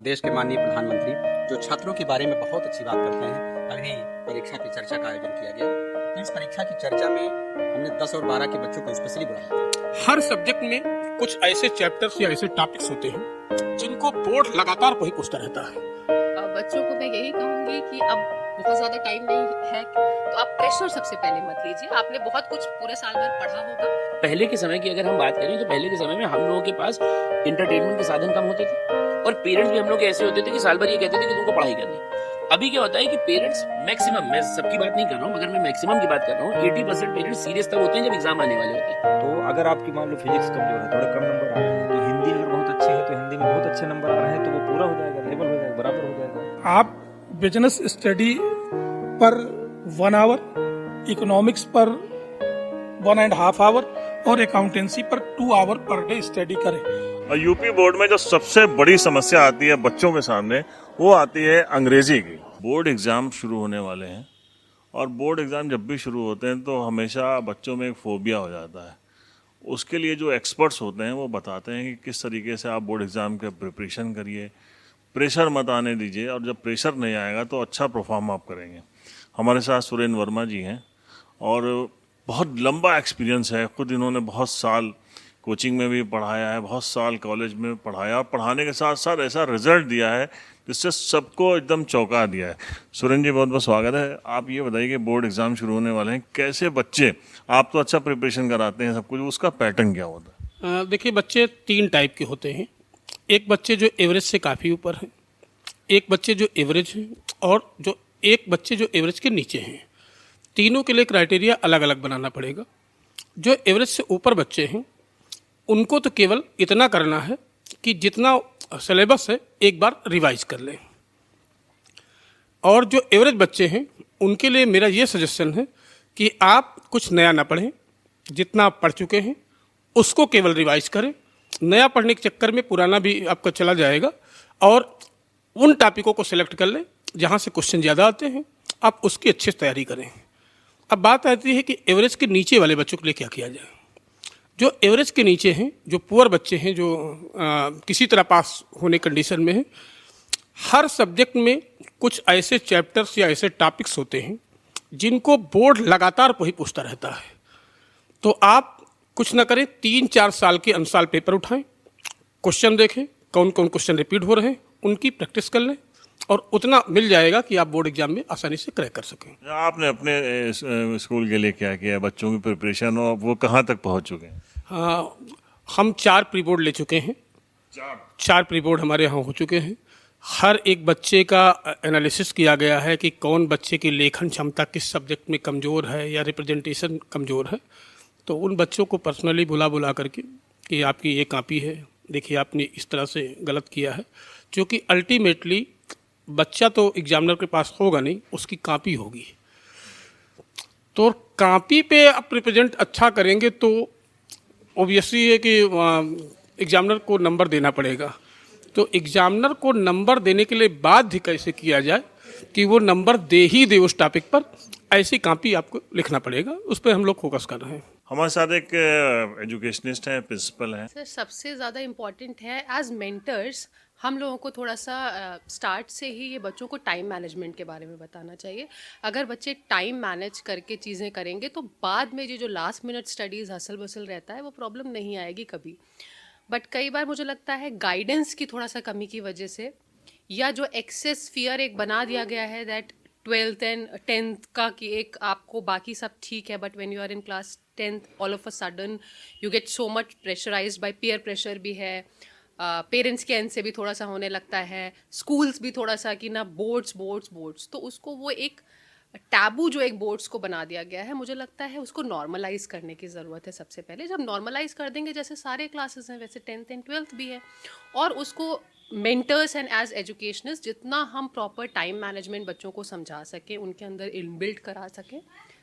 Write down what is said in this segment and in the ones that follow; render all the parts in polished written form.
देश के माननीय प्रधानमंत्री जो छात्रों के बारे में बहुत अच्छी बात करते हैं, अभी परीक्षा की चर्चा का आयोजन किया गया। तो इस परीक्षा की चर्चा में हमने 10 और 12 के बच्चों को स्पेशली बुलाया था। हर सब्जेक्ट में कुछ ऐसे चैप्टर्स या ऐसे टॉपिक्स होते हैं जिनको बोर्ड लगातार वही पूछता रहता है। बच्चों को मैं यही कहूंगी कि अब बहुत ज्यादा टाइम नहीं है, तो आप प्रेशर सबसे पहले मत लीजिए। आपने बहुत कुछ पूरे साल भर पढ़ा होगा। पहले के समय की अगर हम बात करें तो पहले के समय में हम लोगों के पास इंटरटेनमेंट के साधन कम होते थे और पेरेंट्स भी हम लोग ऐसे होते थे कि साल भर ये कहते थे कि तुमको पढ़ाई करनी। अभी क्या होता है कि पेरेंट्स मैक्सिमम, मैं सबकी बात नहीं कर रहा हूँ मगर मैं मैक्सिमम की बात कर रहा हूँ, 80% पेरेंट्स सीरियस तब होते हैं जब एग्जाम आने वाले होते हैं। तो अगर आपकी मान लो फिजिक्स कमजोर है, थोड़ा कम नंबर आ रहे हैं, तो हिंदी अगर बहुत अच्छी है तो हिंदी में बहुत अच्छे नंबर आ रहे हैं तो वो पूरा हो जाएगा, लेवल हो जाएगा, बराबर हो जाएगा। आप बिजनेस स्टडी पर 1 आवर, इकोनॉमिक्स पर 1.5 आवर और अकाउंटेंसी पर 2 आवर पर डे स्टडी करें। और यूपी बोर्ड में जो सबसे बड़ी समस्या आती है बच्चों के सामने, वो आती है अंग्रेजी की। बोर्ड एग्जाम शुरू होने वाले हैं और बोर्ड एग्जाम जब भी शुरू होते हैं तो हमेशा बच्चों में एक फोबिया हो जाता है। उसके लिए जो एक्सपर्ट्स होते हैं वो बताते हैं कि किस तरीके से आप बोर्ड एग्जाम के प्रिपरेशन करिए, प्रेशर मत आने दीजिए, और जब प्रेशर नहीं आएगा तो अच्छा परफॉर्म आप करेंगे। हमारे साथ सुरेंद्र वर्मा जी हैं और बहुत लंबा एक्सपीरियंस है, खुद इन्होंने बहुत साल कोचिंग में भी पढ़ाया है, बहुत साल कॉलेज में पढ़ाया और पढ़ाने के साथ साथ ऐसा रिजल्ट दिया है जिससे सबको एकदम चौंका दिया है। सुरेंद्र जी, बहुत बहुत स्वागत है। आप ये बताइए कि बोर्ड एग्जाम शुरू होने वाले हैं, कैसे बच्चे, आप तो अच्छा प्रिपरेशन कराते हैं सब कुछ, उसका पैटर्न क्या होता है? देखिए, बच्चे 3 टाइप के होते हैं। एक बच्चे जो एवरेज से काफ़ी ऊपर हैं, एक बच्चे जो एवरेज हैं और एक बच्चे जो एवरेज के नीचे हैं। तीनों के लिए क्राइटेरिया अलग अलग बनाना पड़ेगा। जो एवरेज से ऊपर बच्चे हैं उनको तो केवल इतना करना है कि जितना सिलेबस है एक बार रिवाइज कर लें, और जो एवरेज बच्चे हैं उनके लिए मेरा ये सजेशन है कि आप कुछ नया ना पढ़ें, जितना आप पढ़ चुके हैं उसको केवल रिवाइज करें। नया पढ़ने के चक्कर में पुराना भी आपका चला जाएगा, और उन टॉपिकों को सिलेक्ट कर लें जहाँ से क्वेश्चन ज़्यादा आते हैं, आप उसकी अच्छी तैयारी करें। अब बात आती है कि एवरेज के नीचे वाले बच्चों के लिए क्या किया जाए। जो एवरेज के नीचे हैं, जो पुअर बच्चे हैं, जो किसी तरह पास होने कंडीशन में हैं, हर सब्जेक्ट में कुछ ऐसे चैप्टर्स या ऐसे टॉपिक्स होते हैं जिनको बोर्ड लगातार वही पूछता रहता है। तो आप कुछ ना करें, 3-4 साल के अनुसार पेपर उठाएं, क्वेश्चन देखें कौन कौन क्वेश्चन रिपीट हो रहे हैं, उनकी प्रैक्टिस कर लें और उतना मिल जाएगा कि आप बोर्ड एग्जाम में आसानी से क्रैक कर सकें। आपने अपने स्कूल के लिए क्या किया, बच्चों की प्रिपरेशन, और वो कहाँ तक पहुँच चुके हैं? हाँ, हम 4 प्री बोर्ड ले चुके हैं। 4 प्री बोर्ड हमारे यहाँ हो चुके हैं। हर एक बच्चे का एनालिसिस किया गया है कि कौन बच्चे की लेखन क्षमता किस सब्जेक्ट में कमज़ोर है या रिप्रेजेंटेशन कमज़ोर है। तो उन बच्चों को पर्सनली बुला करके कि आपकी ये कॉपी है, देखिए आपने इस तरह से गलत किया है, क्योंकि अल्टीमेटली बच्चा तो एग्जामिनर के पास होगा नहीं, उसकी कॉपी होगी। तो कॉपी पे आप रिप्रेजेंट अच्छा करेंगे तो ऑब्वियसली है कि एग्जामिनर को नंबर देना पड़ेगा। तो एग्जामिनर को नंबर देने के लिए बाध्य कैसे किया जाए कि वो नंबर दे ही दे उस टॉपिक पर, ऐसी कॉपी आपको लिखना पड़ेगा। उस पर हम लोग फोकस कर रहे हैं। हमारे साथ एक एजुकेशनिस्ट है, प्रिंसिपल है। सर, सबसे ज़्यादा इम्पॉर्टेंट है एज मेंटर्स हम लोगों को थोड़ा सा स्टार्ट से ही ये बच्चों को टाइम मैनेजमेंट के बारे में बताना चाहिए। अगर बच्चे टाइम मैनेज करके चीज़ें करेंगे तो बाद में जो last minute studies hustle bustle रहता है वो प्रॉब्लम नहीं आएगी कभी। बट कई बार मुझे लगता है गाइडेंस की थोड़ा सा कमी की वजह से, या जो एक्सेस फियर एक बना दिया गया है दैट 12th एंड 10th का कि एक आपको बाकी सब ठीक है, but when you are in class 10th all of a sudden you get so much pressurised by peer pressure भी है, पेरेंट्स के एंड से भी थोड़ा सा होने लगता है, स्कूल्स भी थोड़ा सा कि ना बोर्ड्स, तो उसको वो एक टैबू जो एक बोर्ड्स को बना दिया गया है, मुझे लगता है उसको नॉर्मलाइज करने की ज़रूरत है। सबसे पहले जब नॉर्मलाइज कर देंगे, जैसे सारे क्लासेस हैं वैसे 10th एंड 12th भी है, और उसको मेंटर्स एंड एज एजुकेशनिस्ट जितना हम प्रॉपर टाइम मैनेजमेंट बच्चों को समझा सकें, उनके अंदर इनबिल्ट करा सकें,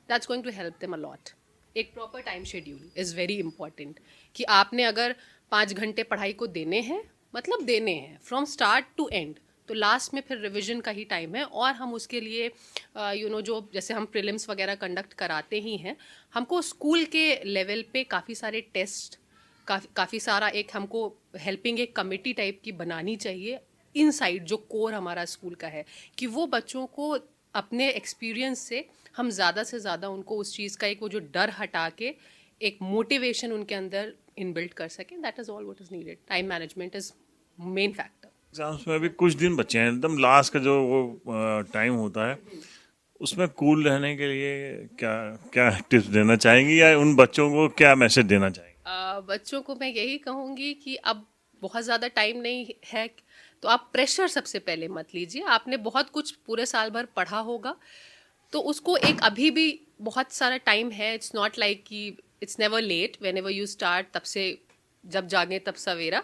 that's going to help them a lot. एक proper time schedule is very important कि आपने अगर 5 घंटे पढ़ाई को देने हैं, मतलब देने हैं फ्रॉम स्टार्ट टू एंड, तो लास्ट में फिर रिवीजन का ही टाइम है। और हम उसके लिए जो जैसे हम प्रीलिम्स वगैरह कंडक्ट कराते ही हैं, हमको स्कूल के लेवल पे काफ़ी सारे टेस्ट, काफ़ी सारा एक हमको हेल्पिंग एक कमेटी टाइप की बनानी चाहिए इनसाइड जो कोर हमारा स्कूल का है, कि वो बच्चों को अपने एक्सपीरियंस से हम ज़्यादा से ज़्यादा उनको उस चीज़ का एक वो जो डर हटा के एक मोटिवेशन उनके अंदर इनबिल्ट कर सकें. That is all what is needed. Time management is main factor. Exams में अभी कुछ दिन बचे हैं, एकदम लास्ट का जो वो टाइम होता है, उसमें कूल रहने के लिए क्या क्या टिप्स देना चाहेंगी या उन बच्चों को क्या मैसेज देना चाहेंगी? बच्चों को मैं यही कहूँगी कि अब बहुत ज़्यादा टाइम नहीं है, तो आप प्रेशर सबसे पहले मत लीजिए. आपने बहुत कुछ पूरे साल भर पढ़ा होगा, तो उसको एक अभी भी बहुत सारा टाइम है. इट्स नॉट लाइक कि it's never late. Whenever you start, तब से जब जागे तब सवेरा.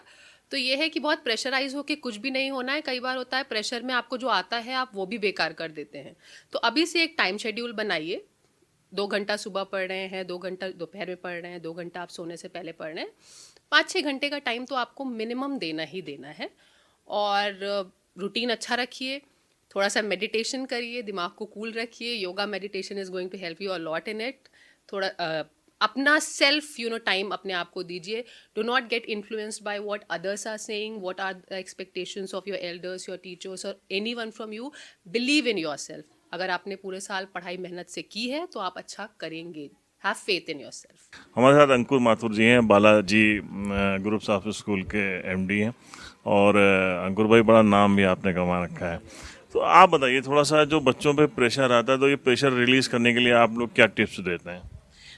तो ये है कि बहुत प्रेशराइज होके कुछ भी नहीं होना है. कई बार होता है प्रेशर में आपको जो आता है आप वो भी बेकार कर देते हैं. तो अभी से एक टाइम शेड्यूल बनाइए. 2 घंटा सुबह पढ़ रहे हैं, 2 घंटा दोपहर में पढ़ रहे हैं, 2 घंटा आप सोने से पहले पढ़ रहे हैं. 5-6 घंटे का टाइम तो आपको मिनिमम देना ही देना है. और रूटीन अच्छा रखिए. थोड़ा सा मेडिटेशन करिए, दिमाग को कूल रखिए. Yoga meditation is going to help you a lot in it. थोड़ा अपना सेल्फ टाइम अपने आप को दीजिए. Do not get influenced by what others are saying, what are the expectations of your elders, your teachers और anyone from you. Believe in yourself. अगर आपने पूरे साल पढ़ाई मेहनत से की है तो आप अच्छा करेंगे. Have faith in yourself. हमारे साथ अंकुर माथुर जी हैं, बालाजी ग्रुप्स ऑफ स्कूल के एमडी हैं. और अंकुर भाई, बड़ा नाम भी आपने कमा रखा है. तो आप बताइए थोड़ा सा, जो बच्चों पे प्रेशर आता है, तो ये प्रेशर रिलीज करने के लिए आप लोग क्या टिप्स देते हैं?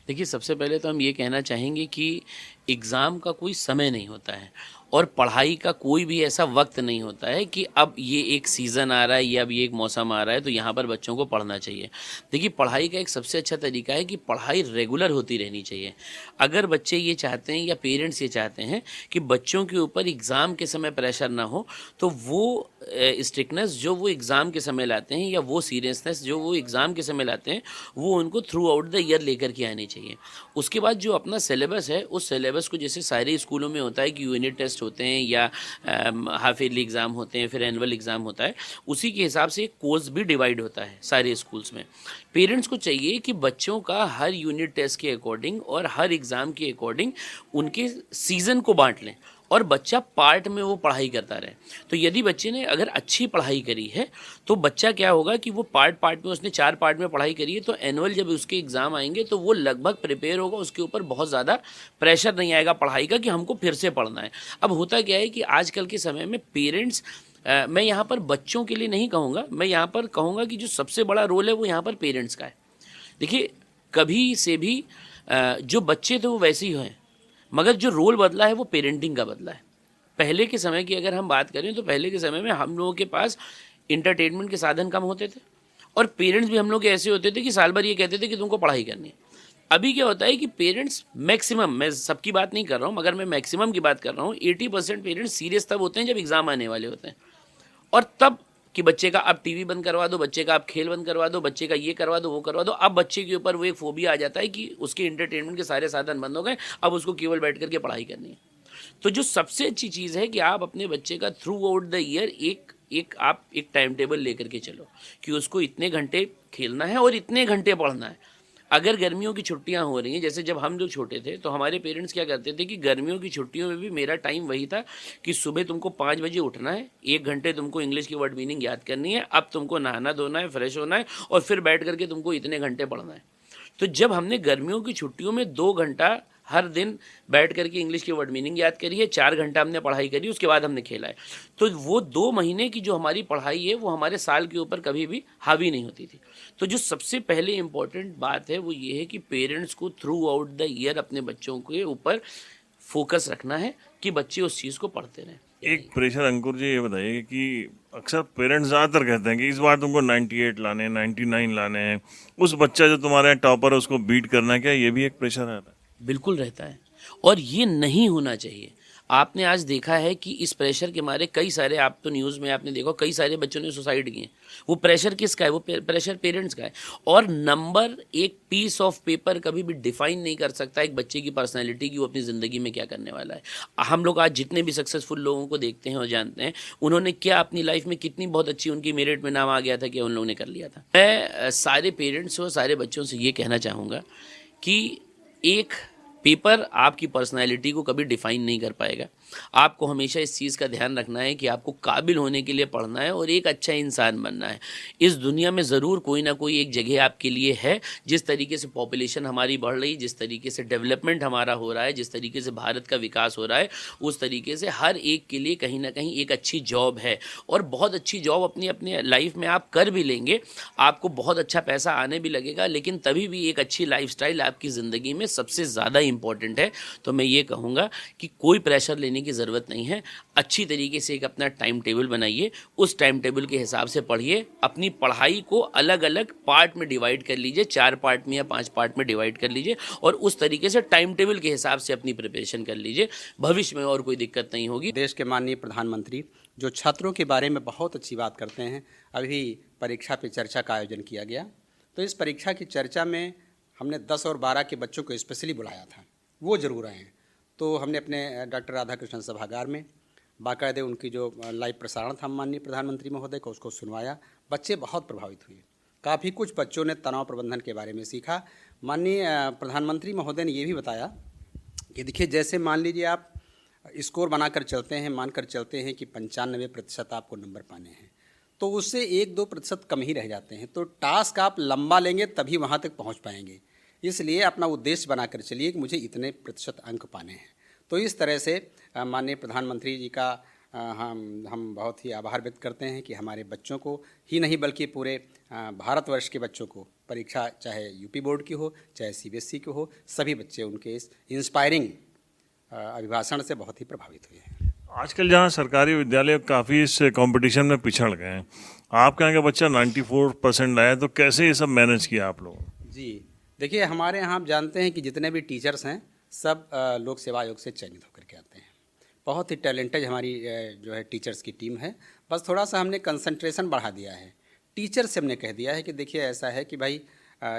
देखिए, सबसे पहले तो हम ये कहना चाहेंगे कि एग्ज़ाम का कोई समय नहीं होता है और पढ़ाई का कोई भी ऐसा वक्त नहीं होता है कि अब ये एक सीज़न आ रहा है या अब ये एक मौसम आ रहा है तो यहाँ पर बच्चों को पढ़ना चाहिए. देखिए, पढ़ाई का एक सबसे अच्छा तरीका है कि पढ़ाई रेगुलर होती रहनी चाहिए. अगर बच्चे ये चाहते हैं या पेरेंट्स ये चाहते हैं कि बच्चों के ऊपर एग्ज़ाम के समय प्रेशर ना हो, तो वो स्ट्रिक्टनेस जो वो एग्ज़ाम के समय लाते हैं या वो सीरियसनेस जो वो एग्ज़ाम के समय लाते हैं, वो उनको थ्रू आउट द ईयर लेकर के आनी चाहिए. उसके बाद जो अपना सिलेबस है, उस सिलेबस को, जैसे सारे स्कूलों में होता है कि यूनिट टेस्ट होते हैं या हाफ ईयरली एग्ज़ाम होते हैं, फिर एनुअल एग्ज़ाम होता है, उसी के हिसाब से कोर्स भी डिवाइड होता है सारे स्कूल्स में. पेरेंट्स को चाहिए कि बच्चों का हर यूनिट टेस्ट के अकॉर्डिंग और हर एग्ज़ाम के अकॉर्डिंग उनके सीज़न को बांट लें और बच्चा पार्ट में वो पढ़ाई करता रहे. तो यदि बच्चे ने अगर अच्छी पढ़ाई करी है तो बच्चा क्या होगा कि वो पार्ट में, उसने 4 पार्ट में पढ़ाई करी है, तो एनुअल जब उसके एग्ज़ाम आएंगे तो वो लगभग प्रिपेयर होगा. उसके ऊपर बहुत ज़्यादा प्रेशर नहीं आएगा पढ़ाई का कि हमको फिर से पढ़ना है. अब होता क्या है कि आजकल के समय में पेरेंट्स, मैं यहाँ पर बच्चों के लिए नहीं कहूँगा, मैं यहाँ पर कहूँगा कि जो सबसे बड़ा रोल है वो यहाँ पर पेरेंट्स का है. देखिए, कभी से भी जो बच्चे थे वो वैसे ही हैं, मगर जो रोल बदला है वो पेरेंटिंग का बदला है. पहले के समय की अगर हम बात करें तो पहले के समय में हम लोगों के पास इंटरटेनमेंट के साधन कम होते थे और पेरेंट्स भी हम लोग ऐसे होते थे कि साल भर ये कहते थे कि तुमको पढ़ाई करनी है. अभी क्या होता है कि पेरेंट्स मैक्सिमम, मैं सबकी बात नहीं कर रहा हूँ मगर मैं मैक्सिमम की बात कर रहा हूँ, 80% पेरेंट्स सीरियस तब होते हैं जब एग्ज़ाम आने वाले होते हैं. और तब कि बच्चे का अब टीवी बंद करवा दो, बच्चे का अब खेल बंद करवा दो, बच्चे का ये करवा दो, वो करवा दो. अब बच्चे के ऊपर वो एक फोबिया आ जाता है कि उसके इंटरटेनमेंट के सारे साधन बंद हो गए, अब उसको केवल बैठ करके पढ़ाई करनी है. तो जो सबसे अच्छी चीज़ है कि आप अपने बच्चे का थ्रू आउट द ईयर आप एक टाइम टेबल लेकर के चलो कि उसको इतने घंटे खेलना है और इतने घंटे पढ़ना है. अगर गर्मियों की छुट्टियां हो रही हैं, जैसे जब हम लोग छोटे थे तो हमारे पेरेंट्स क्या करते थे कि गर्मियों की छुट्टियों में भी मेरा टाइम वही था कि सुबह तुमको 5 बजे उठना है, 1 घंटे तुमको इंग्लिश की वर्ड मीनिंग याद करनी है, अब तुमको नहाना धोना है, फ्रेश होना है और फिर बैठ करके तुमको इतने घंटे पढ़ना है. तो जब हमने गर्मियों की छुट्टियों में 2 घंटा हर दिन बैठ करके इंग्लिश की वर्ड मीनिंग याद करी है, 4 घंटा हमने पढ़ाई करी, उसके बाद हमने खेला है, तो वो 2 महीने की जो हमारी पढ़ाई है वो हमारे साल के ऊपर कभी भी हावी नहीं होती थी. तो जो सबसे पहले इम्पोर्टेंट बात है वो ये है कि पेरेंट्स को थ्रू आउट द ईयर अपने बच्चों के ऊपर फोकस रखना है कि बच्चे उस चीज़ को पढ़ते रहें. एक प्रेशर, अंकुर जी ये बताइए कि अक्सर पेरेंट्स ज़्यादातर कहते हैं कि इस बार तुमको 98 लाने, 99 लाने हैं, उस बच्चा जो तुम्हारे टॉपर है उसको बीट करना, क्या ये भी एक प्रेशर रहता है? बिल्कुल रहता है और ये नहीं होना चाहिए. आपने आज देखा है कि इस प्रेशर के मारे कई सारे, आप तो न्यूज़ में आपने देखा कई सारे बच्चों ने सुसाइड किए. वो प्रेशर किसका है? वो प्रेशर पेरेंट्स का है. और नंबर, एक पीस ऑफ पेपर कभी भी डिफाइन नहीं कर सकता एक बच्चे की पर्सनैलिटी की, वो अपनी ज़िंदगी में क्या करने वाला है. हम लोग आज जितने भी सक्सेसफुल लोगों को देखते हैं और जानते हैं, उन्होंने क्या अपनी लाइफ में कितनी बहुत अच्छी उनकी मेरिट में नाम आ गया था कि उन लोगों ने कर लिया था. मैं सारे पेरेंट्स और सारे बच्चों से ये कहना चाहूँगा कि एक पेपर आपकी पर्सनैलिटी को कभी डिफाइन नहीं कर पाएगा. आपको हमेशा इस चीज़ का ध्यान रखना है कि आपको काबिल होने के लिए पढ़ना है और एक अच्छा इंसान बनना है। इस दुनिया में ज़रूर कोई ना कोई एक जगह आपके लिए है। जिस तरीके से पॉपुलेशन हमारी बढ़ रही, जिस तरीके से डेवलपमेंट हमारा हो रहा है, जिस तरीके से भारत का विकास हो रहा है, उस तरीके से हर एक के लिए कहीं ना कहीं एक अच्छी जॉब है। और बहुत अच्छी जॉब अपनी अपनी लाइफ में आप कर भी लेंगे, आपको बहुत अच्छा पैसा आने भी लगेगा, लेकिन तभी भी एक अच्छी लाइफस्टाइल आपकी ज़िंदगी में सबसे ज़्यादा इंपॉर्टेंट है। तो मैं ये कहूँगा कि कोई प्रेशर लेने की ज़रूरत नहीं है। अच्छी तरीके से एक अपना टाइम टेबल बनाइए, उस टाइम टेबल के हिसाब से पढ़िए। अपनी पढ़ाई को अलग अलग पार्ट में डिवाइड कर लीजिए, 4 पार्ट में या 5 पार्ट में डिवाइड कर लीजिए और उस तरीके से टाइम टेबल के हिसाब से अपनी प्रिपरेशन कर लीजिए। भविष्य में और कोई दिक्कत नहीं होगी। देश के माननीय प्रधानमंत्री जो छात्रों के बारे में बहुत अच्छी बात करते हैं, अभी परीक्षा पे चर्चा का आयोजन किया गया। तो इस परीक्षा की चर्चा में हमने 10 और 12 के बच्चों को स्पेशली बुलाया था, वो जरूर आए हैं। तो हमने अपने डॉक्टर राधाकृष्णन सभागार में बाकायदे उनकी जो लाइव प्रसारण था माननीय प्रधानमंत्री महोदय को, उसको सुनवाया। बच्चे बहुत प्रभावित हुए। काफ़ी कुछ बच्चों ने तनाव प्रबंधन के बारे में सीखा। माननीय प्रधानमंत्री महोदय ने ये भी बताया कि देखिए, जैसे मान लीजिए आप स्कोर बनाकर चलते हैं, मानकर चलते हैं कि 95% आपको नंबर पाने हैं, तो उससे 1-2% कम ही रह जाते हैं। तो टास्क आप लंबा लेंगे तभी वहाँ तक पहुँच पाएंगे। इसलिए अपना उद्देश्य बनाकर चलिए कि मुझे इतने प्रतिशत अंक पाने हैं। तो इस तरह से माननीय प्रधानमंत्री जी का हम बहुत ही आभार व्यक्त करते हैं कि हमारे बच्चों को ही नहीं बल्कि पूरे भारतवर्ष के बच्चों को परीक्षा, चाहे यूपी बोर्ड की हो चाहे सीबीएसई की हो, सभी बच्चे उनके इस इंस्पायरिंग अभिभाषण से बहुत ही प्रभावित हुए हैं। आजकल जहाँ सरकारी विद्यालय काफ़ी इस कंपटीशन में पिछड़ गए हैं, आपके यहाँ का बच्चा 94% लाया, तो कैसे ये सब मैनेज किया आप लोगों ने? जी देखिए, हमारे यहाँ आप जानते हैं कि जितने भी टीचर्स हैं सब लोक सेवा आयोग से चयनित होकर के आते हैं। बहुत ही टैलेंटेड हमारी जो है टीचर्स की टीम है। बस थोड़ा सा हमने कंसंट्रेशन बढ़ा दिया है। टीचर से हमने कह दिया है कि देखिए ऐसा है कि भाई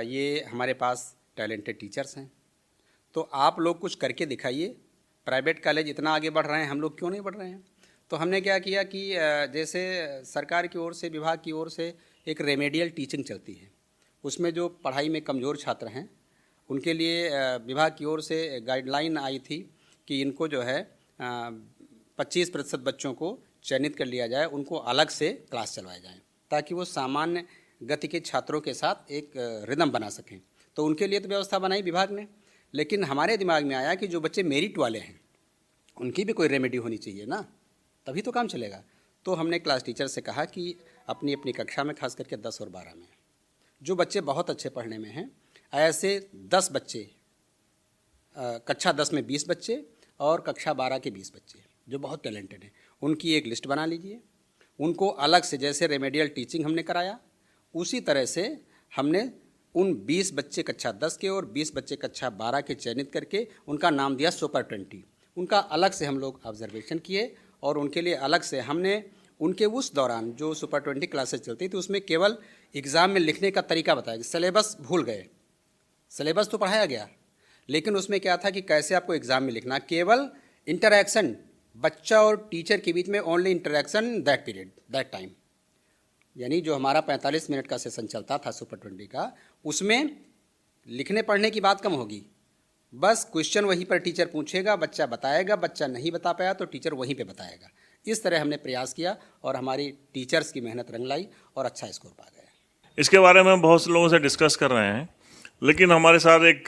ये हमारे पास टैलेंटेड टीचर्स हैं, तो आप लोग कुछ करके दिखाइए। प्राइवेट कॉलेज इतना आगे बढ़ रहे हैं, हम लोग क्यों नहीं बढ़ रहे हैं? तो हमने क्या किया कि जैसे सरकार की ओर से, विभाग की ओर से एक रेमेडियल टीचिंग चलती है, उसमें जो पढ़ाई में कमज़ोर छात्र हैं उनके लिए विभाग की ओर से गाइडलाइन आई थी कि इनको जो है 25% बच्चों को चयनित कर लिया जाए, उनको अलग से क्लास चलवाए जाएँ ताकि वो सामान्य गति के छात्रों के साथ एक रिदम बना सकें। तो उनके लिए तो व्यवस्था बनाई विभाग ने, लेकिन हमारे दिमाग में आया कि जो बच्चे मेरिट वाले हैं उनकी भी कोई रेमेडी होनी चाहिए ना, तभी तो काम चलेगा। तो हमने क्लास टीचर से कहा कि अपनी अपनी कक्षा में, खास करके 10 और 12 में जो बच्चे बहुत अच्छे पढ़ने में हैं, ऐसे 10 बच्चे, कक्षा 10 में 20 बच्चे और कक्षा 12 के 20 बच्चे जो बहुत टैलेंटेड हैं, उनकी एक लिस्ट बना लीजिए। उनको अलग से, जैसे रेमेडियल टीचिंग हमने कराया, उसी तरह से हमने उन 20 बच्चे कक्षा 10 के और 20 बच्चे कक्षा 12 के चयनित करके उनका नाम दिया सुपर 20। उनका अलग से हम लोग ऑब्जर्वेशन किए और उनके लिए अलग से हमने उनके उस दौरान जो सुपर 20 क्लासेस चलती थी उसमें केवल एग्ज़ाम में लिखने का तरीका बताया। सिलेबस भूल गए, सिलेबस तो पढ़ाया गया, लेकिन उसमें क्या था कि कैसे आपको एग्ज़ाम में लिखना। केवल इंटरैक्शन, बच्चा और टीचर के बीच में only interaction that period, that time, यानी जो हमारा 45 मिनट का सेशन चलता था सुपर 20 का, उसमें लिखने पढ़ने की बात कम होगी। बस क्वेश्चन वहीं पर टीचर पूछेगा, बच्चा बताएगा, बच्चा नहीं बता पाया तो टीचर वहीं पे बताएगा। इस तरह हमने प्रयास किया और हमारी टीचर्स की मेहनत रंग लाई और अच्छा स्कोर पा गए। इसके बारे में हम बहुत से लोगों से डिस्कस कर रहे हैं, लेकिन हमारे साथ एक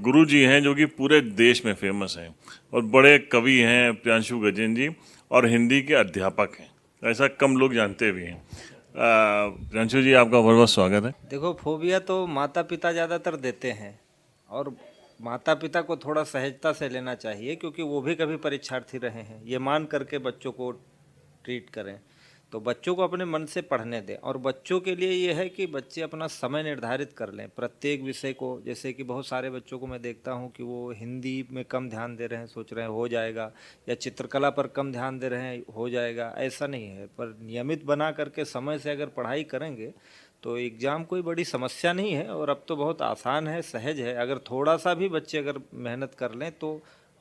गुरु जी हैं जो कि पूरे देश में फेमस हैं और बड़े कवि हैं, प्रियांशु गजेन जी, और हिंदी के अध्यापक हैं। ऐसा कम लोग जानते भी हैं। प्रियांशु जी, आपका बहुत बहुत स्वागत है। देखो, फोबिया तो माता पिता ज़्यादातर देते हैं और माता पिता को थोड़ा सहजता से लेना चाहिए, क्योंकि वो भी कभी परीक्षार्थी रहे हैं। ये मान करके बच्चों को ट्रीट करें, तो बच्चों को अपने मन से पढ़ने दें। और बच्चों के लिए ये है कि बच्चे अपना समय निर्धारित कर लें प्रत्येक विषय को। जैसे कि बहुत सारे बच्चों को मैं देखता हूँ कि वो हिंदी में कम ध्यान दे रहे हैं, सोच रहे हैं हो जाएगा, या चित्रकला पर कम ध्यान दे रहे हैं, हो जाएगा। ऐसा नहीं है, पर नियमित बना करके समय से अगर पढ़ाई करेंगे तो एग्ज़ाम कोई बड़ी समस्या नहीं है और अब तो बहुत आसान है, सहज है। अगर थोड़ा सा भी बच्चे अगर मेहनत कर लें तो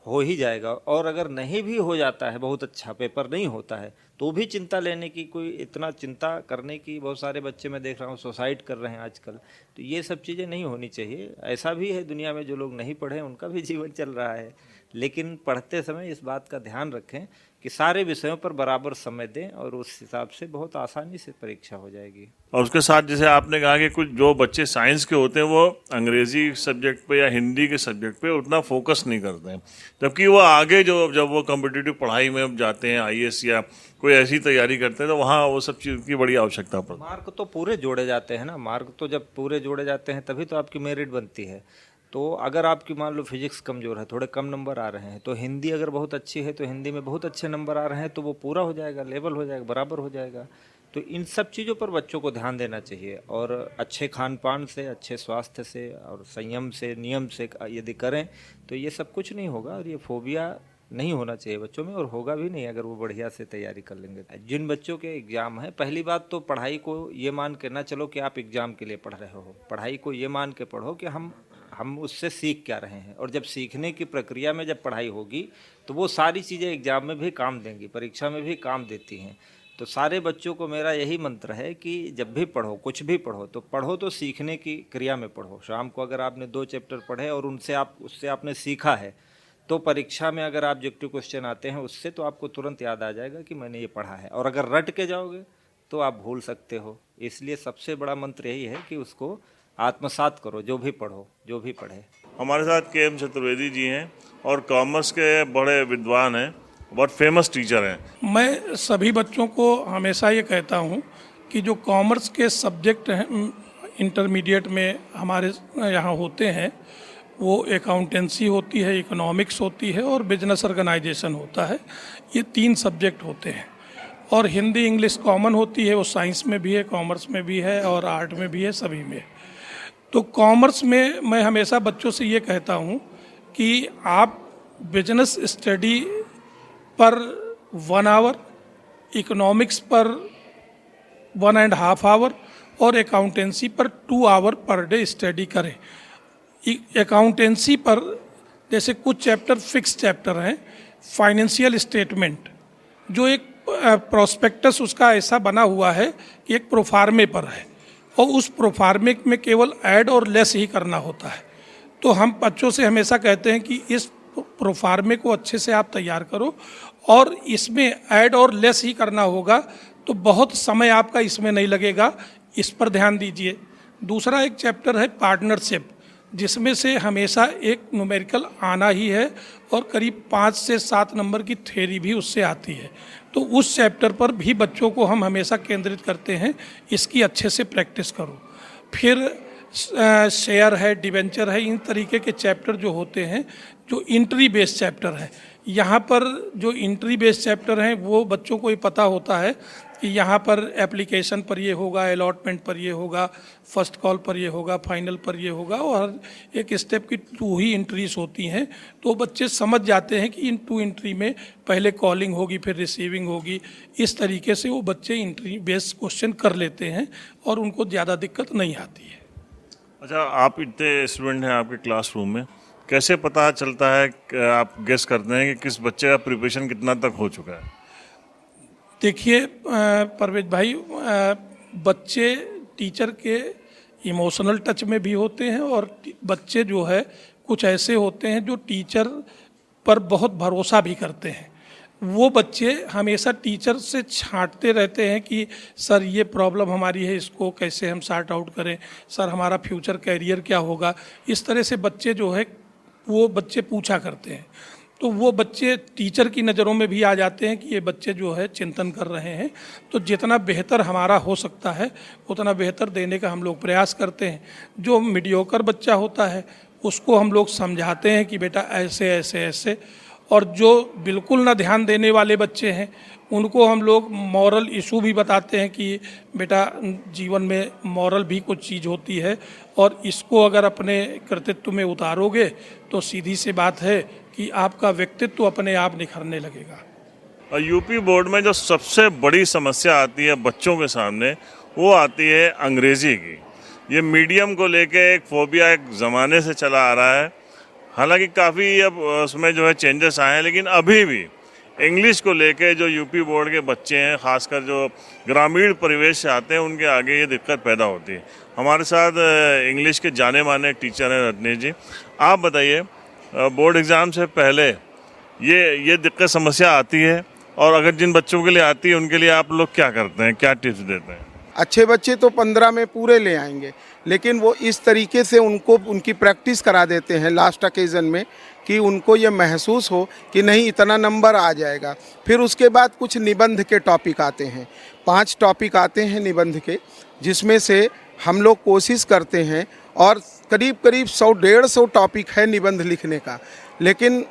हो ही जाएगा। और अगर नहीं भी हो जाता है, बहुत अच्छा पेपर नहीं होता है, तो भी चिंता लेने की, कोई इतना चिंता करने की, बहुत सारे बच्चे मैं देख रहा हूँ सुसाइड कर रहे हैं आजकल। तो ये सब चीज़ें नहीं होनी चाहिए। ऐसा भी है दुनिया में, जो लोग नहीं पढ़े उनका भी जीवन चल रहा है। लेकिन पढ़ते समय इस बात का ध्यान रखें कि सारे विषयों पर बराबर समय दें और उस हिसाब से बहुत आसानी से परीक्षा हो जाएगी। और उसके साथ जैसे आपने कहा कि कुछ जो बच्चे साइंस के होते हैं वो अंग्रेजी सब्जेक्ट पे या हिंदी के सब्जेक्ट पे उतना फोकस नहीं करते हैं, जबकि वो आगे जब वो कॉम्पिटिटिव पढ़ाई में जाते हैं, आईएएस या कोई ऐसी तैयारी करते हैं, तो वहाँ वो सब चीज़ की बड़ी आवश्यकता पड़ती है। मार्क तो पूरे जोड़े जाते हैं ना, मार्क तो जब पूरे जोड़े जाते हैं तभी तो आपकी मेरिट बनती है। तो अगर आपकी मान लो फिजिक्स कमज़ोर है, थोड़े कम नंबर आ रहे हैं, तो हिंदी अगर बहुत अच्छी है तो हिंदी में बहुत अच्छे नंबर आ रहे हैं तो वो पूरा हो जाएगा, लेवल हो जाएगा, बराबर हो जाएगा। तो इन सब चीज़ों पर बच्चों को ध्यान देना चाहिए और अच्छे खान पान से, अच्छे स्वास्थ्य से और संयम से, नियम से यदि करें तो ये सब कुछ नहीं होगा और ये फोबिया नहीं होना चाहिए बच्चों में, और होगा भी नहीं अगर वो बढ़िया से तैयारी कर लेंगे। जिन बच्चों के एग्ज़ाम है, पहली बात तो पढ़ाई को ये मान के ना चलो कि आप एग्ज़ाम के लिए पढ़ रहे हो, पढ़ाई को ये मान के पढ़ो कि हम उससे सीख क्या रहे हैं, और जब सीखने की प्रक्रिया में जब पढ़ाई होगी तो वो सारी चीज़ें एग्ज़ाम में भी काम देंगी, परीक्षा में भी काम देती हैं। तो सारे बच्चों को मेरा यही मंत्र है कि जब भी पढ़ो, कुछ भी पढ़ो तो सीखने की क्रिया में पढ़ो। शाम को अगर आपने 2 चैप्टर पढ़े और उससे आपने सीखा है, तो परीक्षा में अगर ऑब्जेक्टिव क्वेश्चन आते हैं उससे तो आपको तुरंत याद आ जाएगा कि मैंने ये पढ़ा है। और अगर रट के जाओगे तो आप भूल सकते हो। इसलिए सबसे बड़ा मंत्र यही है कि उसको आत्मसात करो, जो भी पढ़ो, जो भी पढ़े। हमारे साथ के.एम. चतुर्वेदी जी हैं और कॉमर्स के बड़े विद्वान हैं, बहुत फेमस टीचर हैं। मैं सभी बच्चों को हमेशा ये कहता हूँ कि जो कॉमर्स के सब्जेक्ट हैं इंटरमीडिएट में हमारे यहाँ होते हैं, वो अकाउंटेंसी होती है, इकोनॉमिक्स होती है और बिजनेस ऑर्गेनाइजेशन होता है। ये 3 सब्जेक्ट होते हैं और हिंदी इंग्लिश कॉमन होती है, वो साइंस में भी है, कॉमर्स में भी है और आर्ट में भी है, सभी में। तो कॉमर्स में मैं हमेशा बच्चों से ये कहता हूँ कि आप बिजनेस स्टडी पर 1 आवर, इकोनॉमिक्स पर 1.5 आवर और अकाउंटेंसी पर 2 आवर पर डे स्टडी करें। अकाउंटेंसी पर जैसे कुछ चैप्टर फिक्स चैप्टर हैं, फाइनेंशियल स्टेटमेंट जो एक प्रोस्पेक्टस उसका ऐसा बना हुआ है कि एक प्रोफार्मे पर है और उस प्रोफार्मे में केवल ऐड और लेस ही करना होता है। तो हम बच्चों से हमेशा कहते हैं कि इस प्रोफार्मे को अच्छे से आप तैयार करो और इसमें ऐड और लेस ही करना होगा, तो बहुत समय आपका इसमें नहीं लगेगा, इस पर ध्यान दीजिए। दूसरा एक चैप्टर है पार्टनरशिप, जिसमें से हमेशा एक न्यूमेरिकल आना ही है और करीब 5 से 7 नंबर की थ्योरी भी उससे आती है। तो उस चैप्टर पर भी बच्चों को हम हमेशा केंद्रित करते हैं, इसकी अच्छे से प्रैक्टिस करो। फिर शेयर है, डिवेंचर है, इन तरीके के चैप्टर जो होते हैं जो इंट्री बेस्ड चैप्टर है। यहाँ पर जो इंट्री बेस्ड चैप्टर हैं वो बच्चों को ये पता होता है कि यहाँ पर एप्लीकेशन पर ये होगा, अलॉटमेंट पर ये होगा, फर्स्ट कॉल पर ये होगा, फाइनल पर ये होगा और एक स्टेप की 2 ही इंट्रीज होती हैं। तो बच्चे समझ जाते हैं कि इन 2 इंट्री में पहले कॉलिंग होगी फिर रिसीविंग होगी। इस तरीके से वो बच्चे इंट्री बेस्ड क्वेश्चन कर लेते हैं और उनको ज़्यादा दिक्कत नहीं आती है। अच्छा, आप इतने स्टूडेंट हैं आपके क्लासरूम में, कैसे पता चलता है, आप गेस करते हैं कि किस बच्चे का प्रिपरेशन कितना तक हो चुका है? देखिए परवेज भाई, बच्चे टीचर के इमोशनल टच में भी होते हैं और बच्चे जो है कुछ ऐसे होते हैं जो टीचर पर बहुत भरोसा भी करते हैं। वो बच्चे हमेशा टीचर से छांटते रहते हैं कि सर ये प्रॉब्लम हमारी है, इसको कैसे हम सॉर्ट आउट करें, सर हमारा फ्यूचर कैरियर क्या होगा। इस तरह से बच्चे जो है वो बच्चे पूछा करते हैं। तो वो बच्चे टीचर की नज़रों में भी आ जाते हैं कि ये बच्चे जो है चिंतन कर रहे हैं। तो जितना बेहतर हमारा हो सकता है उतना बेहतर देने का हम लोग प्रयास करते हैं। जो मीडियोकर बच्चा होता है उसको हम लोग समझाते हैं कि बेटा ऐसे ऐसे ऐसे, और जो बिल्कुल ना ध्यान देने वाले बच्चे हैं उनको हम लोग मॉरल इशू भी बताते हैं कि बेटा जीवन में मॉरल भी कुछ चीज़ होती है और इसको अगर अपने कर्तृत्व में उतारोगे तो सीधी सी बात है कि आपका व्यक्तित्व अपने आप निखरने लगेगा। और यूपी बोर्ड में जो सबसे बड़ी समस्या आती है बच्चों के सामने, वो आती है अंग्रेजी की। ये मीडियम को लेके एक फोबिया एक ज़माने से चला आ रहा है। हालांकि काफ़ी अब उसमें जो है चेंजेस आए हैं, लेकिन अभी भी इंग्लिश को लेके जो यूपी बोर्ड के बच्चे हैं, खासकर जो ग्रामीण परिवेश से आते हैं, उनके आगे ये दिक्कत पैदा होती है। हमारे साथ इंग्लिश के जाने माने टीचर हैं रत्नेश जी। आप बताइए, बोर्ड एग्ज़ाम से पहले ये दिक्कत समस्या आती है, और अगर जिन बच्चों के लिए आती है उनके लिए आप लोग क्या करते हैं, क्या टिप्स देते हैं? अच्छे बच्चे तो 15 में पूरे ले आएंगे, लेकिन वो इस तरीके से उनको उनकी प्रैक्टिस करा देते हैं लास्ट ओकेज़न में कि उनको ये महसूस हो कि नहीं इतना नंबर आ जाएगा। फिर उसके बाद कुछ निबंध के टॉपिक आते हैं, 5 टॉपिक आते हैं निबंध के, जिसमें से हम लोग कोशिश करते हैं, और करीब करीब 100-150 टॉपिक है निबंध लिखने का। लेकिन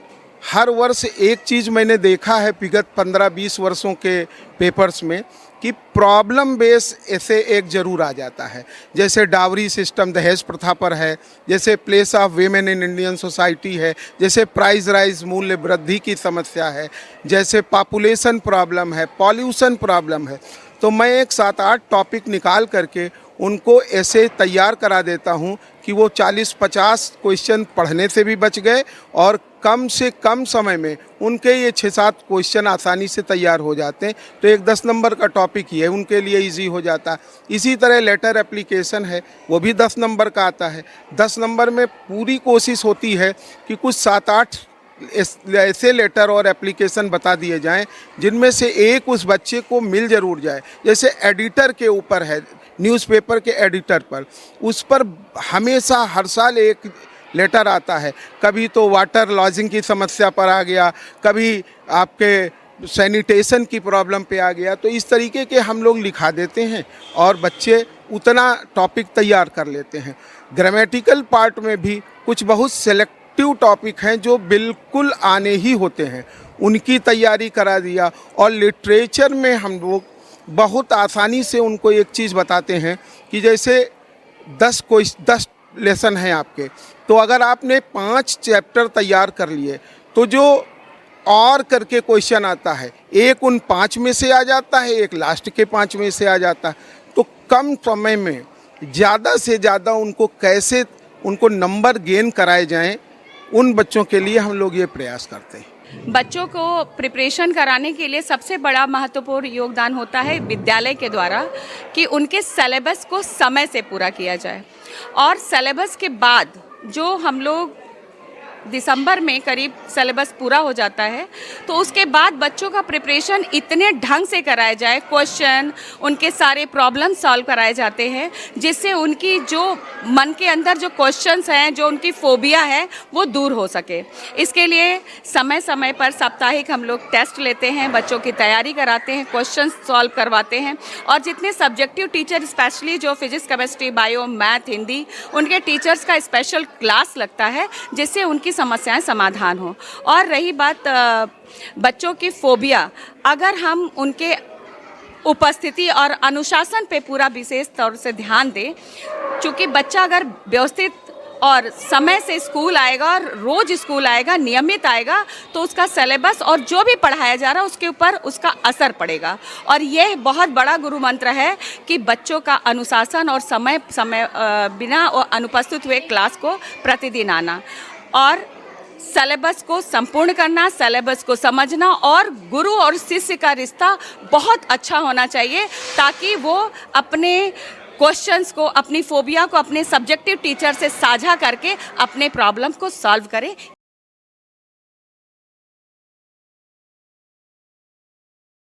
हर वर्ष एक चीज़ मैंने देखा है विगत 15-20 वर्षों के पेपर्स में कि प्रॉब्लम बेस ऐसे एक ज़रूर आ जाता है। जैसे डावरी सिस्टम दहेज प्रथा पर है, जैसे place of women in Indian society है, जैसे प्राइस राइज मूल्य वृद्धि की समस्या है, जैसे पॉपुलेशन प्रॉब्लम है, पॉल्यूशन प्रॉब्लम है। तो मैं एक 7-8 टॉपिक निकाल करके उनको ऐसे तैयार करा देता हूँ कि वो 40-50 क्वेश्चन पढ़ने से भी बच गए, और कम से कम समय में उनके ये 6-7 क्वेश्चन आसानी से तैयार हो जाते हैं। तो एक 10 नंबर का टॉपिक ये उनके लिए इजी हो जाता है। इसी तरह लेटर एप्लीकेशन है, वो भी 10 नंबर का आता है। 10 नंबर में पूरी कोशिश होती है कि कुछ 7-8 ऐसे लेटर और एप्लीकेशन बता दिए जाएं जिनमें से एक उस बच्चे को मिल ज़रूर जाए। जैसे एडिटर के ऊपर है, न्यूज़पेपर के एडिटर पर, उस पर हमेशा हर साल एक लेटर आता है। कभी तो वाटर लॉजिंग की समस्या पर आ गया, कभी आपके सैनिटेशन की प्रॉब्लम पे आ गया। तो इस तरीके के हम लोग लिखा देते हैं और बच्चे उतना टॉपिक तैयार कर लेते हैं। ग्रामेटिकल पार्ट में भी कुछ बहुत सेलेक्टिव टॉपिक हैं जो बिल्कुल आने ही होते हैं, उनकी तैयारी करा दिया। और लिटरेचर में हम लोग बहुत आसानी से उनको एक चीज़ बताते हैं कि जैसे 10 लेसन हैं आपके, तो अगर आपने 5 चैप्टर तैयार कर लिए तो जो और करके क्वेश्चन आता है, एक उन 5 में से आ जाता है, एक लास्ट के 5 में से आ जाता है। तो कम समय में ज़्यादा से ज़्यादा उनको कैसे उनको नंबर गेन कराए जाएं, उन बच्चों के लिए हम लोग ये प्रयास करते हैं। बच्चों को प्रिपरेशन कराने के लिए सबसे बड़ा महत्वपूर्ण योगदान होता है विद्यालय के द्वारा कि उनके सिलेबस को समय से पूरा किया जाए। और सिलेबस के बाद जो हम लोग दिसंबर में करीब सिलेबस पूरा हो जाता है, तो उसके बाद बच्चों का प्रिपरेशन इतने ढंग से कराया जाए, क्वेश्चन उनके सारे प्रॉब्लम सॉल्व कराए जाते हैं, जिससे उनकी जो मन के अंदर जो क्वेश्चंस हैं, जो उनकी फोबिया है, वो दूर हो सके। इसके लिए समय समय पर साप्ताहिक हम लोग टेस्ट लेते हैं, बच्चों की तैयारी कराते हैं, क्वेश्चन सॉल्व करवाते हैं। और जितने सब्जेक्टिव टीचर, स्पेशली जो physics, chemistry, bio, math, Hindi, उनके टीचर्स का स्पेशल क्लास लगता है, जिससे उनकी समस्याएं समाधान हो। और रही बात बच्चों की फोबिया, अगर हम उनके उपस्थिति और अनुशासन पे पूरा विशेष तौर से ध्यान दें, क्योंकि बच्चा अगर व्यवस्थित और समय से स्कूल आएगा और रोज स्कूल आएगा, नियमित आएगा, तो उसका सिलेबस और जो भी पढ़ाया जा रहा है उसके ऊपर उसका असर पड़ेगा। और यह बहुत बड़ा गुरु मंत्र है कि बच्चों का अनुशासन और समय बिना अनुपस्थित हुए क्लास को प्रतिदिन आना, और सिलेबस को संपूर्ण करना, सिलेबस को समझना, और गुरु और शिष्य का रिश्ता बहुत अच्छा होना चाहिए, ताकि वो अपने क्वेश्चंस को, अपनी फोबिया को अपने सब्जेक्टिव टीचर से साझा करके अपने प्रॉब्लम को सॉल्व करें।